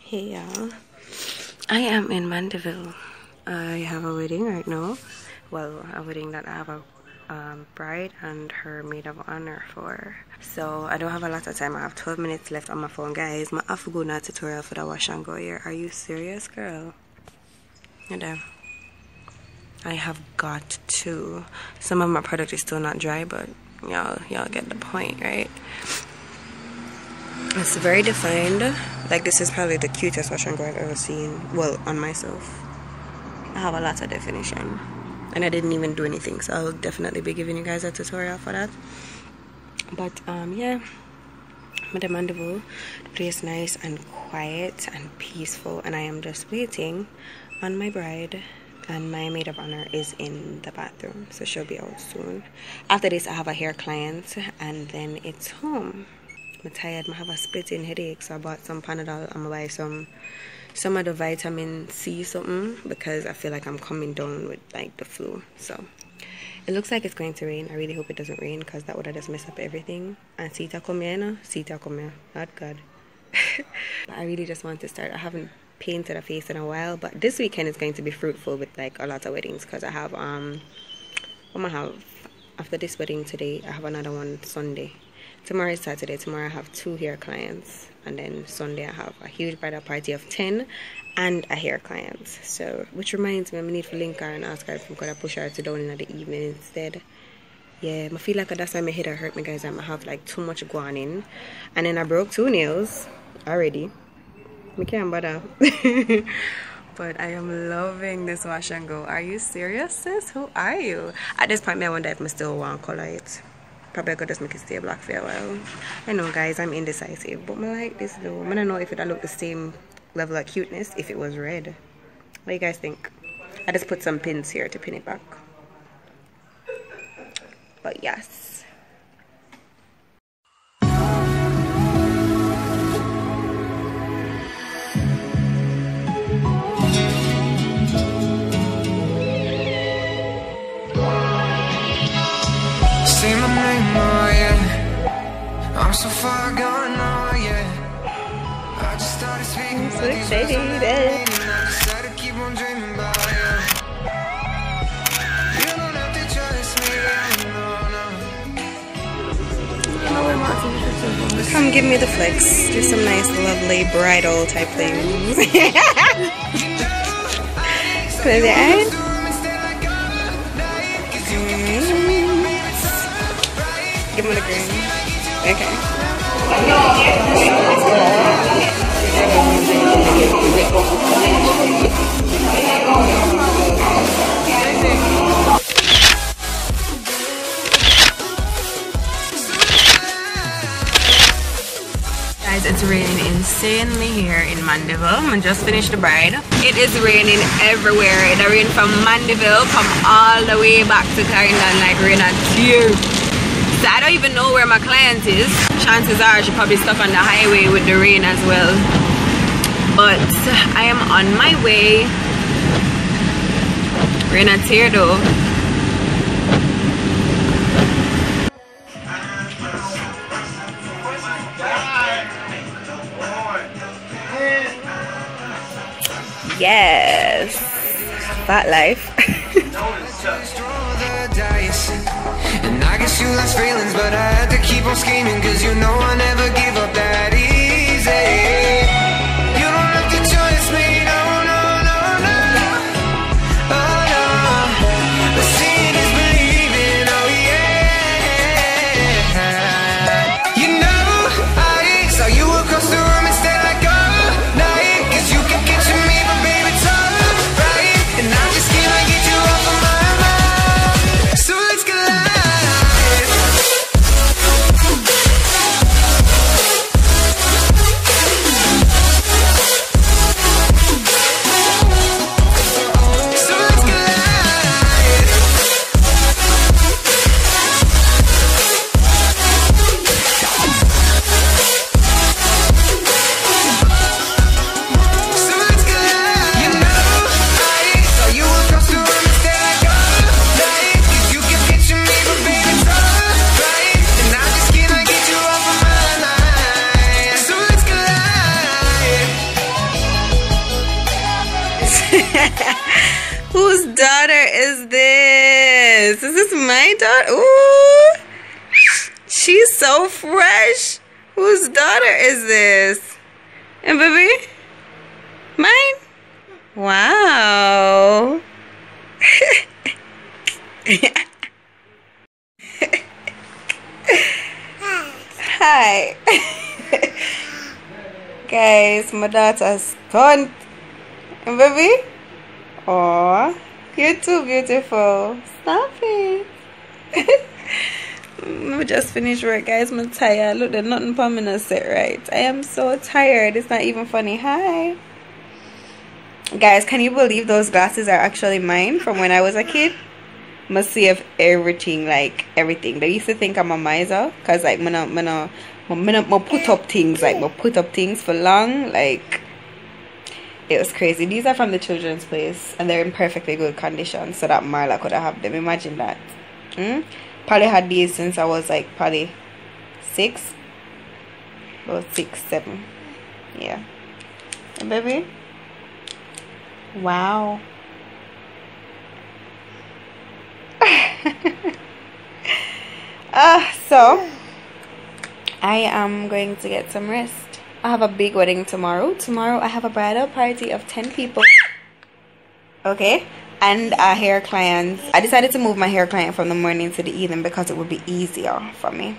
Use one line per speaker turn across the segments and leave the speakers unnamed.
Hey y'all, I am in Mandeville. I have a wedding right now. Well, a wedding that I have a bride and her maid of honor for. So I don't have a lot of time. I have 12 minutes left on my phone, guys. I have to go na tutorial for the wash and go here. Are you serious, girl? I have got to. Some of my product is still not dry, but y'all get the point, right? It's very defined. Like, this is probably the cutest wash and go I've ever seen. Well, on myself. I have a lot of definition. And I didn't even do anything, so I'll definitely be giving you guys a tutorial for that. But yeah, Madame Mandeville, the place is nice and quiet and peaceful, and I am just waiting on my bride, and my maid of honor is in the bathroom, so she'll be out soon. After this, I have a hair client, and then it's home. I'm tired. I have a splitting headache, so I bought some Panadol. I'm gonna buy some of the vitamin C something, because I feel like I'm coming down with like the flu. So it looks like it's going to rain. I really hope it doesn't rain, because that would have just messed up everything. And Sita come here, no? Sita come here. Not good. I really just want to start. I haven't painted a face in a while, but this weekend is going to be fruitful with like a lot of weddings, because I have after this wedding today, I have another one Sunday. Tomorrow is Saturday. Tomorrow I have 2 hair clients, and then Sunday I have a huge bridal party of 10 and a hair client. So, which reminds me, I need to link her and ask her if I'm gonna push her to down in the evening instead. Yeah, I feel like that's why my head hurt me, guys. I have like too much going in, and then I broke 2 nails already. I can't bother. But I am loving this wash and go. Are you serious, sis? Who are you? At this point, I wonder if I still want to color it. Probably I could just make it stay black for a while. I know, guys, I'm indecisive, but I like this though. I don't know if it would look the same level of cuteness if it was red. What do you guys think? I just put some pins here to pin it back. But yes.
Say my name, oh yeah. I'm so far gone, oh yeah. I just started speaking.
I'm so excited.
I decided to keep on dreaming about you. You don't have to trust me, no.
Come give me the flex. Do some nice, lovely bridal type things. Close your eyes. Give me the green. Okay. Guys, it's raining insanely here in Mandeville. I just finished the bride. It is raining everywhere. It rained from Mandeville, come all the way back to Clarendon, like rain and tears. So I don't even know where my client is. Chances are she's probably stuck on the highway with the rain as well. But I am on my way. Rain and tear though. Yes, fat life.
And I guess you lost feelings, but I had to keep on scheming, cause you know I never give up that easy. You don't have to trust me, no, no, no, no. Oh no, but seeing is believing, oh yeah. You know, I saw you across the room instead like all night, cause you kept catching me, but baby it's alright. And I just can't get you off of my mind. So let's collide.
Whose daughter is this? Is this my daughter? Ooh, she's so fresh. Whose daughter is this? And baby? Mine? Wow. Hi. Guys, my daughter's stunned. And baby? Aw, you're too beautiful. Stop it. I just finished work, guys. I'm tired. Look, there's nothing for me to sit right. I am so tired. It's not even funny. Hi. Guys, can you believe those glasses are actually mine from when I was a kid? Must save everything, like everything. They used to think I'm a miser because like I put up things, like I put up things for long, like it was crazy. These are from the children's place and they're in perfectly good condition so that Marla could have them. Imagine that. Probably had these since I was like probably 6 or 6, 7. Yeah. And baby? Wow. So I am going to get some rest. I have a big wedding tomorrow. Tomorrow I have a bridal party of 10 people. Okay, and a hair client. I decided to move my hair client from the morning to the evening because it would be easier for me.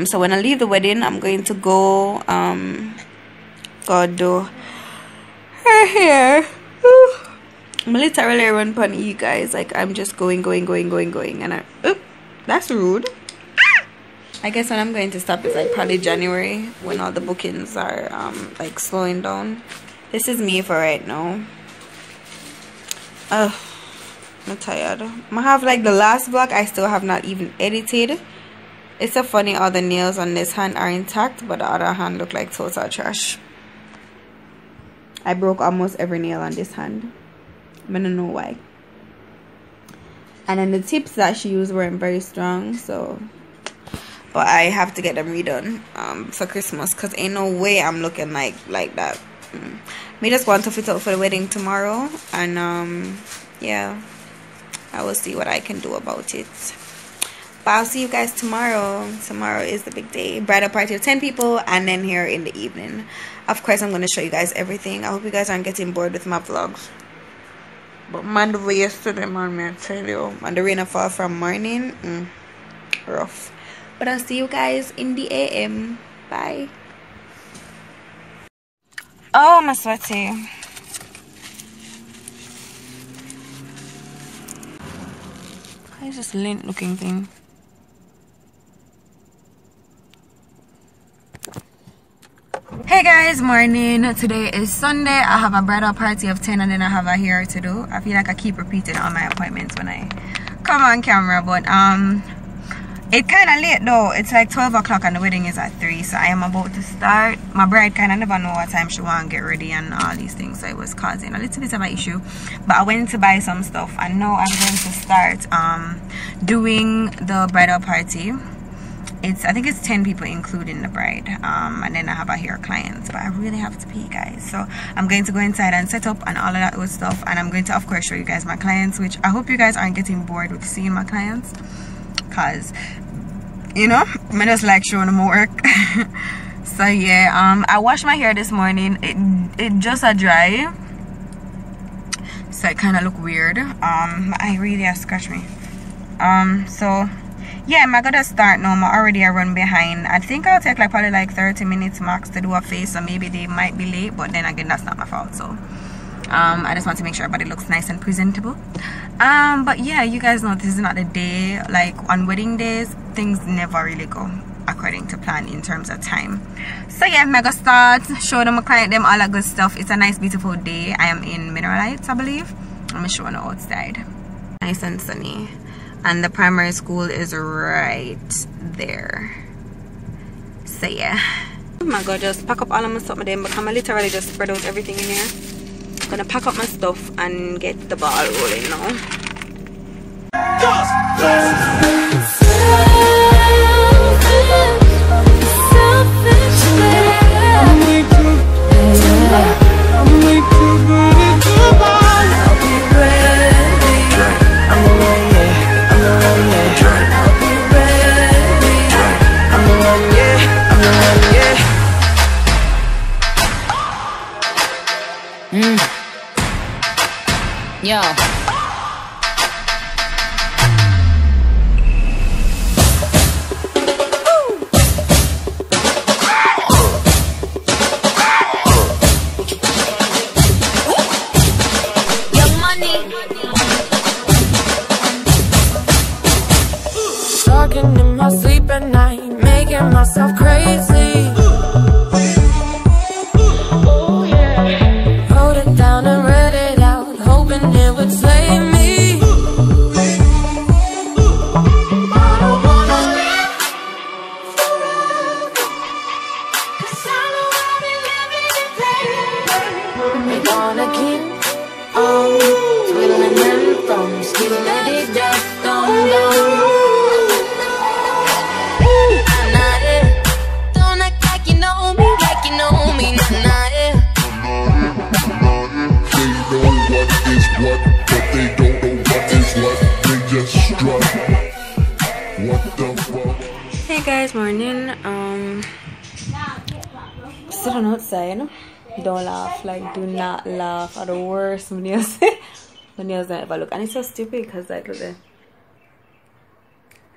So when I leave the wedding, I'm going to go do her hair. I'm literally run upon you guys, like I'm just going, and that's rude. I guess when I'm going to stop is like probably January when all the bookings are like slowing down. This is me for right now. I'm tired. I have like the last vlog I still have not even edited. It's so funny, all the nails on this hand are intact but the other hand look like total trash. I broke almost every nail on this hand. I don't know why. And then the tips that she used weren't very strong, so but I have to get them redone for Christmas because ain't no way I'm looking like that. Me just want to fit out for the wedding tomorrow, and yeah, I will see what I can do about it. But I'll see you guys tomorrow. Tomorrow is the big day, bridal party of 10 people, and then here in the evening. Of course, I'm going to show you guys everything. I hope you guys aren't getting bored with my vlogs. But man, the way yesterday, man, me I tell you, and the rain fall from morning, rough. But I'll see you guys in the AM. Bye. Oh, I'm sweaty. Why is this lint looking thing? Hey guys, morning. Today is Sunday. I have a bridal party of 10 and then I have a hair to do. I feel like I keep repeating all my appointments when I come on camera, but it's kind of late though. It's like 12 o'clock and the wedding is at 3, so I am about to start. My bride kind of never know what time she want to get ready and all these things, so it was causing a little bit of an issue. But I went to buy some stuff and now I'm going to start doing the bridal party. I think it's 10 people including the bride, and then I have a hair client, but I really have to pee, guys. So I'm going to go inside and set up and all of that good stuff, and I'm going to of course show you guys my clients, which I hope you guys aren't getting bored with seeing my clients, because you know I just like showing them work. So yeah, I washed my hair this morning. It just a dry, so it kind of look weird. I really have scratched me. So yeah, I'm gonna start now. I'm already a run behind. I think I'll take like probably like 30 minutes max to do a face, so maybe they might be late, but then again that's not my fault. So I just want to make sure everybody looks nice and presentable. But yeah, you guys know this is not a day. Like on wedding days, things never really go according to plan in terms of time. So yeah, I'm gonna start, show them, my client them all that good stuff. It's a nice beautiful day. I am in Mineralites, I believe. I'm showing you outside, nice and sunny, and the primary school is right there. So yeah, I'm gonna just pack up all of my stuff then, because I literally just spread out everything in here. I'm gonna pack up my stuff and get the ball rolling now.
I'm way too good.
Yo.
Talking in my sleep at night, making myself crazy. Wrote it down and read it out, hoping it would slay me. I don't wanna live forever, 'cause I know I'll be living in pain. We're gonna keep on twiddling them thumbs, keep let it down, down.
Hey guys, morning. Sitting outside. Don't laugh. Like, do not laugh. Are the worst. My nails don't ever look. And it's so stupid because like look there.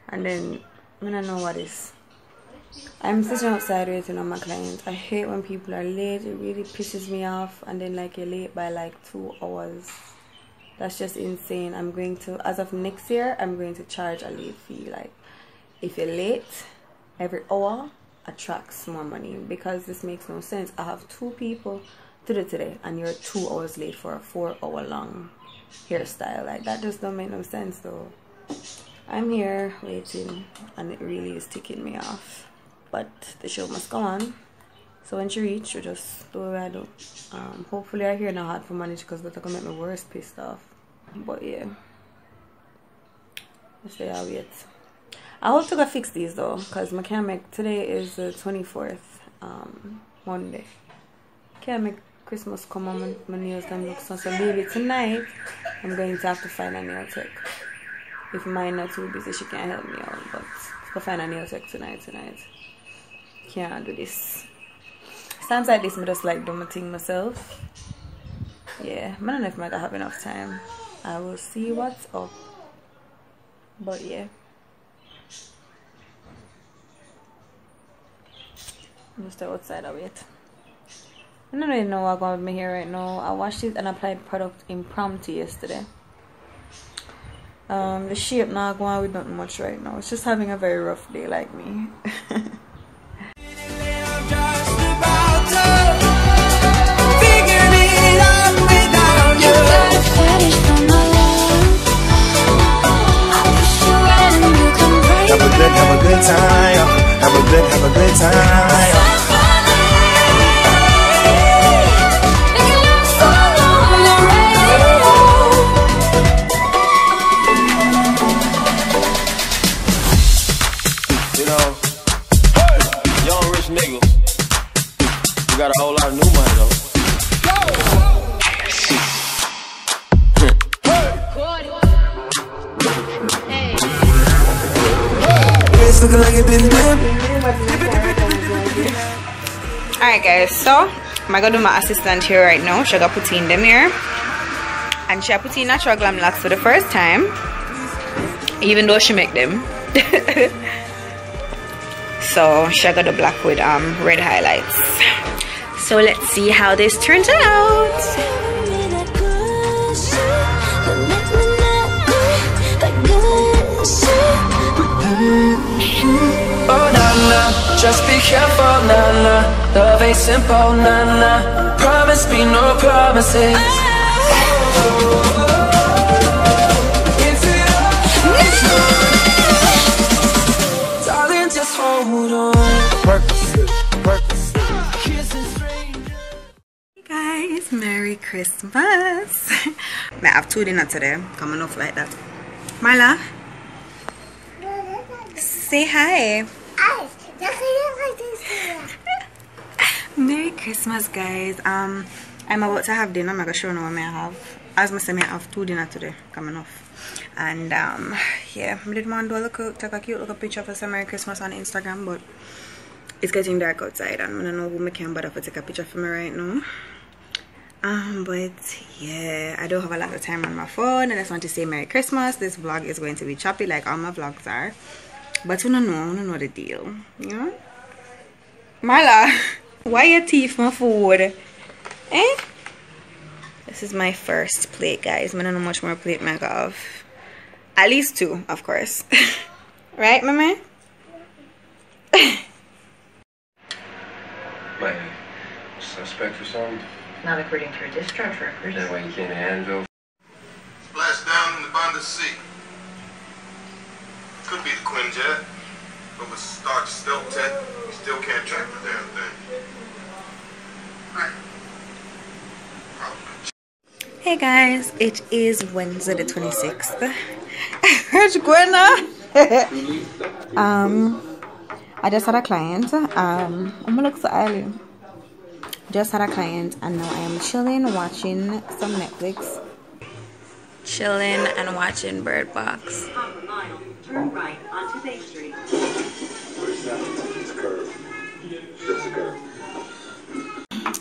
And then I don't know what is. I'm sitting outside waiting on my client. I hate when people are late. It really pisses me off. And then like you're late by like 2 hours. That's just insane. I'm going to, as of next year, I'm going to charge a late fee. Like, if you're late, every hour attracts more money, because this makes no sense. I have 2 people to do today, and you're 2 hours late for a 4-hour long hairstyle. Like, that just don't make no sense though. I'm here waiting, and it really is ticking me off. But the show must go on. So when she reach, you just do what I do. Hopefully I hear no hard for money, because that's gonna make me worse pissed off. But yeah, let's say I'll wait. I hope to go fix these though, because my can't make, today is the 24th, Monday. Can't make Christmas come on, my nails don't look so maybe tonight I'm going to have to find a nail tech. If mine not too busy, she can't help me out, but I'll find a nail tech tonight. Can't do this. Times like this, I just like do my thing myself. Yeah, I don't know if I have enough time. I will see what's up. But yeah, I'm just outside of it. I don't really know what's going on with my hair right now. I washed it and applied product impromptu yesterday. The shape not going with nothing much right now. It's just having a very rough day like me.
Have a good time. Have a good time.
You know, young rich niggas, you got a whole lot of new money though.
Alright guys, so I'm gonna do my assistant here right now. She got put in them here, and she put in natural glam locks for the first time, even though she make them. So she got the black with red highlights. So let's see how this turns out.
Oh na na, just be careful na na. Love ain't simple na na. Promise me no promises. Darling, just hold on.
Hey guys, Merry Christmas. I have 2 dinner today. Coming off like that. Marla, say hi. Merry Christmas, guys. I'm about to have dinner. I'm gonna show you what I have. As I said, I have 2 dinner today coming off. And yeah, I did want to take a cute little picture for some Merry Christmas on Instagram, but it's getting dark outside and I don't know who I can bother to take a picture for me right now. But yeah, I don't have a lot of time on my phone. I just want to say Merry Christmas. This vlog is going to be choppy like all my vlogs are, but you don't know the deal, you know. Marla, why your teeth my food? Eh? This is my first plate, guys. I don't know much more plate I have. At least 2, of course. Right, mama?
My suspect or something?
Not according to your discharge records.
That way you can't handle.
Splashed down in the Banda Sea. Could be the Quinjet, but with starch stealth tech, you still can't track the damn thing. Right.
Hey guys, it is Wednesday the 26th. Where's going on? I just had a client. I'm gonna look so early. Just had a client and now I am chilling, watching some Netflix. Chilling and watching Bird Box.
Turn right onto Bay Street.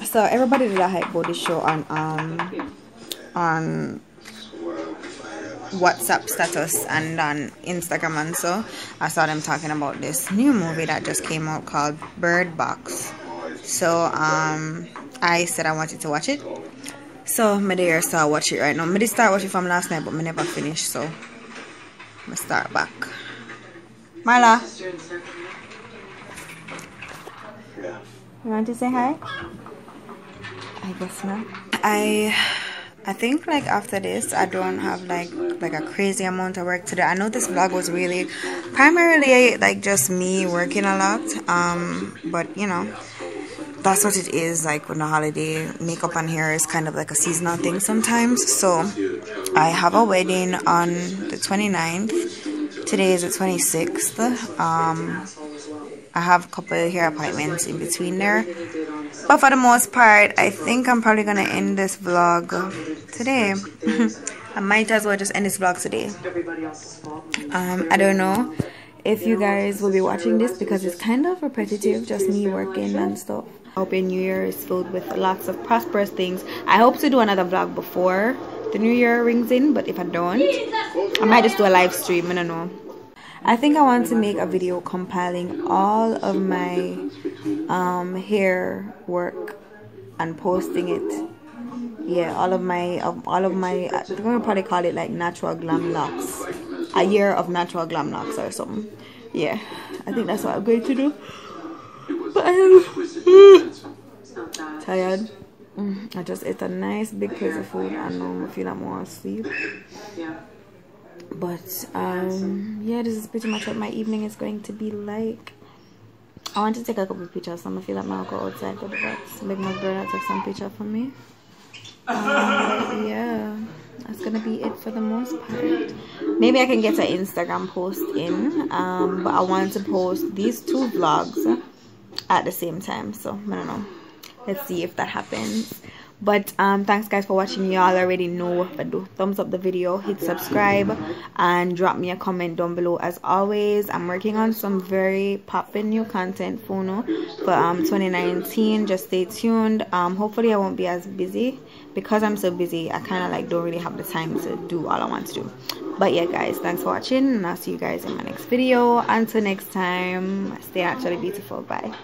So everybody did a hype about this show on WhatsApp status and on Instagram, and so I saw them talking about this new movie that just came out called Bird Box. So I said I wanted to watch it, so I'm there, so I watch it right now. I did start watching from last night, but I never finished, so I'm gonna start back. Marla, you want to say hi? I guess not. I think like after this I don't have like a crazy amount of work to do. I know this vlog was really primarily like just me working a lot, but you know, that's what it is. Like when the holiday, makeup and hair is kind of like a seasonal thing sometimes. So I have a wedding on the 29th. Today is the 26th. I have a couple of hair appointments in between there, but for the most part I think I'm probably gonna end this vlog today. I might as well just end this vlog today. I don't know if you guys will be watching this because it's kind of repetitive, just me working and stuff. I hope your new year is filled with lots of prosperous things. I hope to do another vlog before the new year rings in, but if I don't, I might just do a live stream. I don't know. I think I want to make a video compiling all of my hair work and posting it. Yeah, all of my I'm gonna probably call it like natural glam locks. A year of natural glam locks or something. Yeah, I think that's what I'm going to do. But I am tired. I just ate a nice big piece of food and now I feel like more asleep. But yeah, this is pretty much what my evening is going to be like. I want to take a couple of pictures, so I'm gonna feel like I'll go outside, go to the box, make my brother take some picture for me. Yeah, that's gonna be it for the most part. Maybe I can get an Instagram post in, but I want to post these 2 vlogs at the same time, so I don't know. Let's see if that happens. But thanks guys for watching. Y'all already know, but do thumbs up the video, hit subscribe, and drop me a comment down below. As always, I'm working on some very poppin' new content for 2019. Just stay tuned. Hopefully I won't be as busy because I'm so busy. I kind of like don't really have the time to do all I want to do. But yeah guys, thanks for watching and I'll see you guys in my next video. Until next time, stay naturally beautiful. Bye.